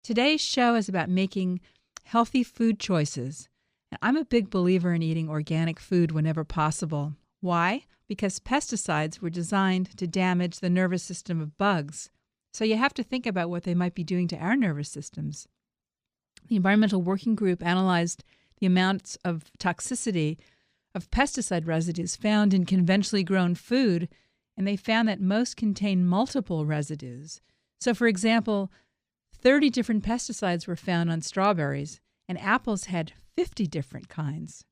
Today's show is about making healthy food choices. And I'm a big believer in eating organic food whenever possible. Why? Because pesticides were designed to damage the nervous system of bugs. So you have to think about what they might be doing to our nervous systems. The Environmental Working Group analyzed the amounts of toxicity of pesticide residues found in conventionally grown food, and they found that most contain multiple residues. So, for example, 30 different pesticides were found on strawberries, and apples had 50 different kinds.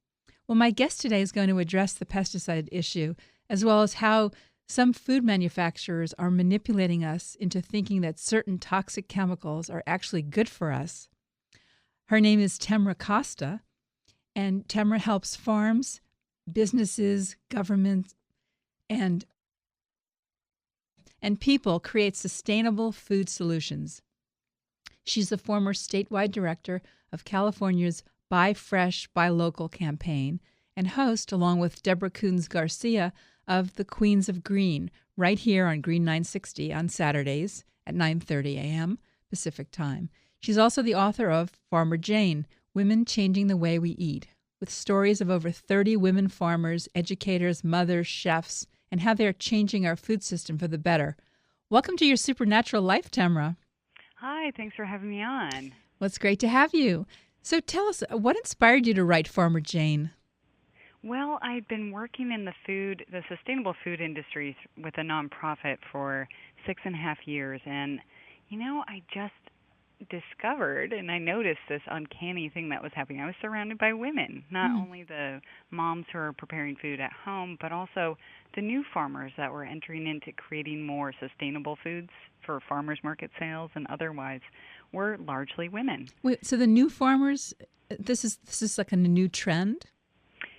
Well, my guest today is going to address the pesticide issue, as well as how some food manufacturers are manipulating us into thinking that certain toxic chemicals are actually good for us. Her name is Temra Costa, and Temra helps farms, businesses, governments, and people create sustainable food solutions. She's the former statewide director of California's Buy Fresh, Buy Local campaign and host, along with Deborah Coons-Garcia, of the Queens of Green, right here on Green 960 on Saturdays at 9:30 a.m. Pacific Time. She's also the author of Farmer Jane, Women Changing the Way We Eat, with stories of over 30 women farmers, educators, mothers, chefs, and how they're changing our food system for the better. Welcome to your supernatural life, Temra. Hi, thanks for having me on. Well, it's great to have you. So tell us, what inspired you to write Farmer Jane? Well, I'd been working in the sustainable food industry with a nonprofit for 6.5 years. And, I just discovered and I noticed this uncanny thing that was happening. I was surrounded by women, not only the moms who are preparing food at home, but also the new farmers that were entering into creating more sustainable foods for farmers market sales and otherwise were largely women. Wait, so the new farmers, this is like a new trend?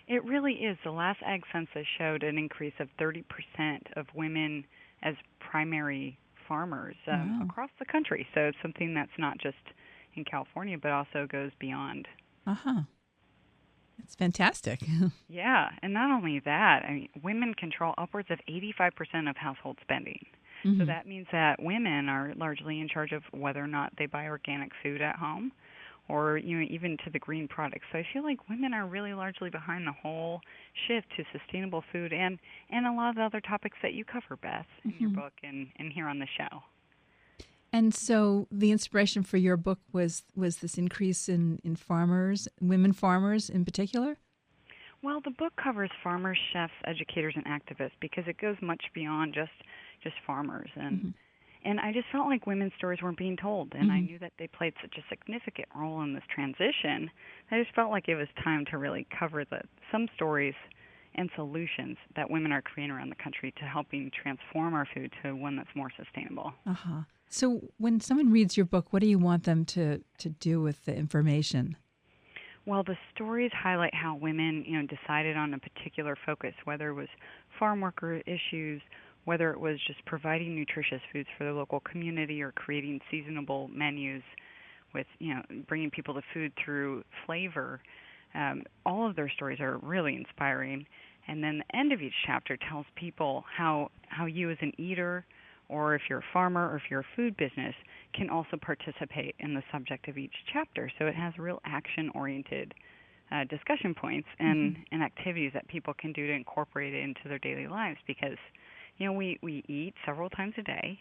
It really is. The last Ag Census showed an increase of 30% of women as primary farmers across the country. So it's something that's not just in California, but also goes beyond. It's fantastic. Yeah, and not only that, women control upwards of 85% of household spending. So that means that women are largely in charge of whether or not they buy organic food at home, or even to the green products. So I feel like women are really largely behind the whole shift to sustainable food and a lot of the other topics that you cover, Beth, in your book and here on the show. And so the inspiration for your book was this increase in farmers, women farmers in particular? Well, the book covers farmers, chefs, educators, and activists because it goes much beyond just farmers. And I just felt like women's stories weren't being told, and I knew that they played such a significant role in this transition. I just felt like it was time to really cover some stories and solutions that women are creating around the country to helping transform our food to one that's more sustainable. So when someone reads your book, what do you want them to do with the information? Well, the stories highlight how women, decided on a particular focus, whether it was farm worker issues, whether it was just providing nutritious foods for the local community or creating seasonable menus with, bringing people to food through flavor. All of their stories are really inspiring. And then the end of each chapter tells people how you as an eater, or if you're a farmer or if you're a food business, can also participate in the subject of each chapter. So it has real action-oriented discussion points and activities that people can do to incorporate it into their daily lives because we eat several times a day,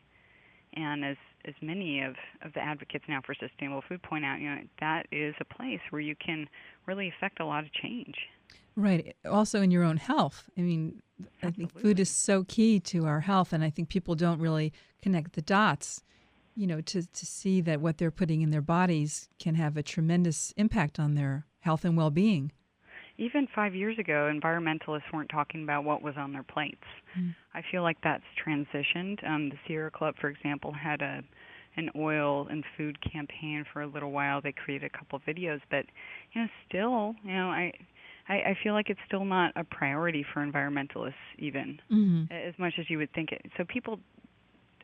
and as many of the advocates now for sustainable food point out, that is a place where you can really affect a lot of change. Right. Also in your own health. I think food is so key to our health, and I think people don't really connect the dots, to see that what they're putting in their bodies can have a tremendous impact on their health and well-being. Even 5 years ago, environmentalists weren't talking about what was on their plates. I feel like that's transitioned. The Sierra Club, for example, had an oil and food campaign for a little while. They created a couple of videos, but still, I feel like it's still not a priority for environmentalists even, as much as you would think it. So people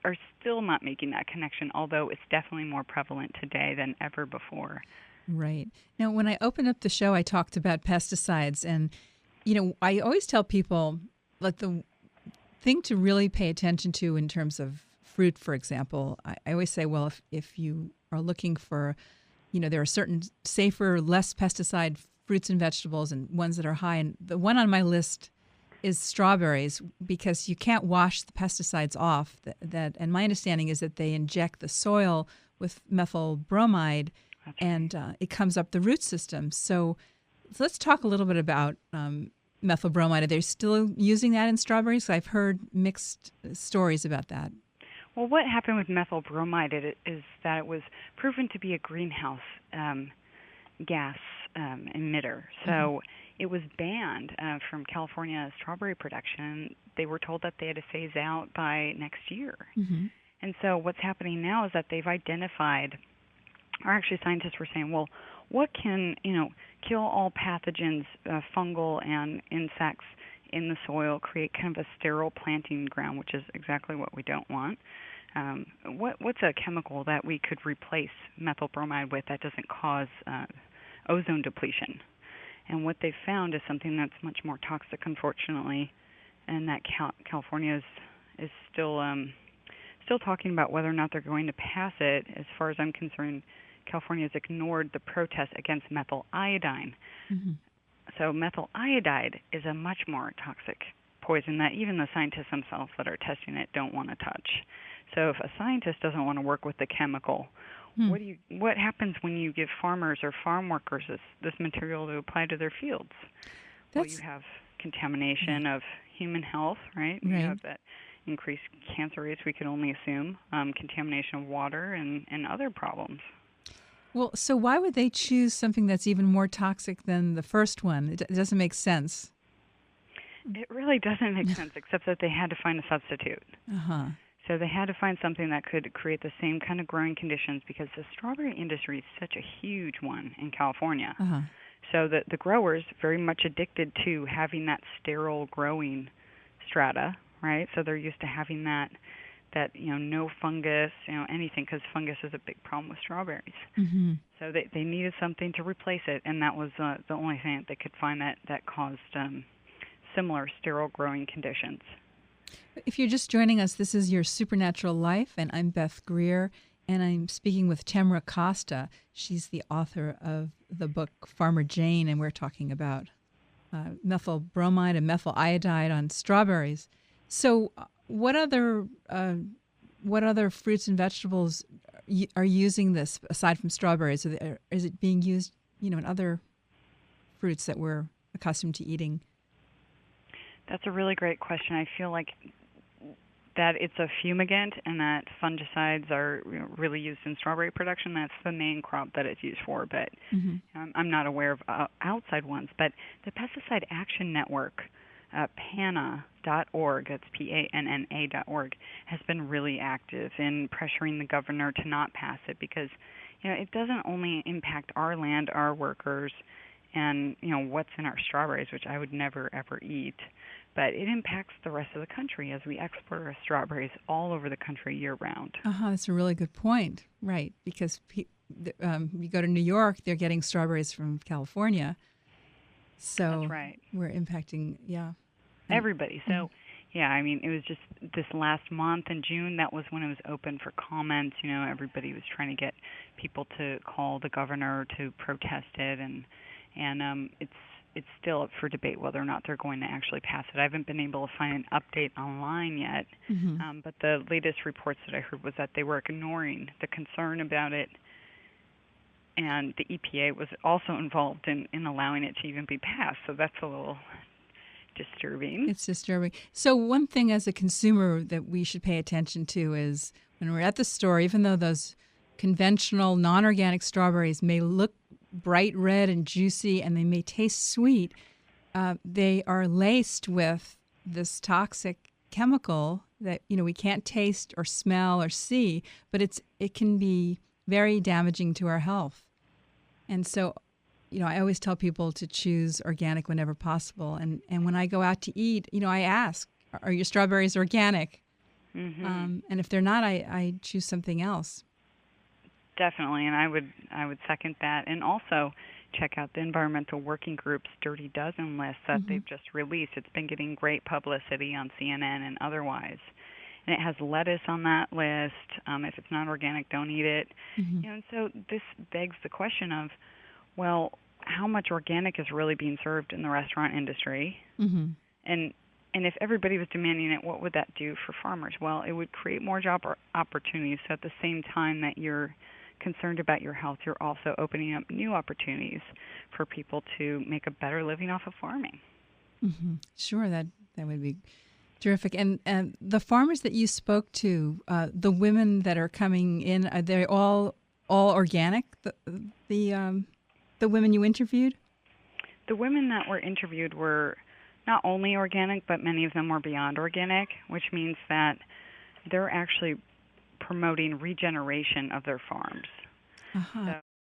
are still not making that connection, although it's definitely more prevalent today than ever before. Right. Now, when I opened up the show, I talked about pesticides. And, I always tell people, like, the thing to really pay attention to in terms of fruit, for example, I always say, well, if you are looking for, there are certain safer, less pesticide fruits and vegetables and ones that are high. And the one on my list is strawberries, because you can't wash the pesticides off. And my understanding is that they inject the soil with methyl bromide, and it comes up the root system. So let's talk a little bit about methyl bromide. Are they still using that in strawberries? I've heard mixed stories about that. Well, what happened with methyl bromide is that it was proven to be a greenhouse gas emitter. So it was banned from California strawberry production. They were told that they had to phase out by next year. And so what's happening now is that they've identified, or actually scientists were saying, well, what can, kill all pathogens, fungal and insects in the soil, create kind of a sterile planting ground, which is exactly what we don't want. What's a chemical that we could replace methyl bromide with that doesn't cause ozone depletion? And what they've found is something that's much more toxic, unfortunately, and that California is still talking about whether or not they're going to pass it. As far as I'm concerned, California has ignored the protest against methyl iodine. So methyl iodide is a much more toxic poison that even the scientists themselves that are testing it don't want to touch. So if a scientist doesn't want to work with the chemical, what happens when you give farmers or farm workers this material to apply to their fields? Well, you have contamination of human health, right? You have that increased cancer rates, we can only assume, contamination of water and other problems. Well, so why would they choose something that's even more toxic than the first one? It doesn't make sense. It really doesn't make sense, except that they had to find a substitute. So they had to find something that could create the same kind of growing conditions, because the strawberry industry is such a huge one in California. So the growers very much addicted to having that sterile growing strata, right? So they're used to having that no fungus, anything, because fungus is a big problem with strawberries. So they needed something to replace it, and that was the only thing that they could find that caused similar sterile growing conditions. If you're just joining us, this is Your Supernatural Life, and I'm Beth Greer, and I'm speaking with Temra Costa. She's the author of the book Farmer Jane, and we're talking about methyl bromide and methyl iodide on strawberries. So what other fruits and vegetables are using this aside from strawberries? Is it being used, in other fruits that we're accustomed to eating? That's a really great question. I feel like that it's a fumigant and that fungicides are really used in strawberry production. That's the main crop that it's used for, but I'm not aware of outside ones. But the Pesticide Action Network, PANNA.org, that's PANNA.org, has been really active in pressuring the governor to not pass it, because it doesn't only impact our land, our workers, and what's in our strawberries, which I would never ever eat, but it impacts the rest of the country as we export our strawberries all over the country year round. That's a really good point, right? Because you go to New York, they're getting strawberries from California, so that's right. We're impacting, everybody. So it was just this last month in June, that was when it was open for comments. Everybody was trying to get people to call the governor to protest it, and it's still up for debate whether or not they're going to actually pass it. I haven't been able to find an update online yet, but the latest reports that I heard was that they were ignoring the concern about it, and the EPA was also involved in allowing it to even be passed. So that's a little disturbing. It's disturbing. So one thing as a consumer that we should pay attention to is when we're at the store, even though those conventional non-organic strawberries may look bright red and juicy and they may taste sweet, they are laced with this toxic chemical that we can't taste or smell or see, but it can be very damaging to our health. And so I always tell people to choose organic whenever possible. And when I go out to eat, I ask, are your strawberries organic? And if they're not, I choose something else. Definitely, and I would second that. And also check out the Environmental Working Group's Dirty Dozen list that they've just released. It's been getting great publicity on CNN and otherwise. and it has lettuce on that list. If it's not organic, don't eat it. Mm-hmm. And so this begs the question of, well, how much organic is really being served in the restaurant industry? Mm-hmm. And if everybody was demanding it, what would that do for farmers? Well, it would create more job opportunities. So at the same time that you're concerned about your health, you're also opening up new opportunities for people to make a better living off of farming. Mm-hmm. Sure, that would be terrific. And the farmers that you spoke to, the women that are coming in, are they all organic? The women you interviewed? The women that were interviewed were not only organic, but many of them were beyond organic, which means that they're actually promoting regeneration of their farms. Uh-huh.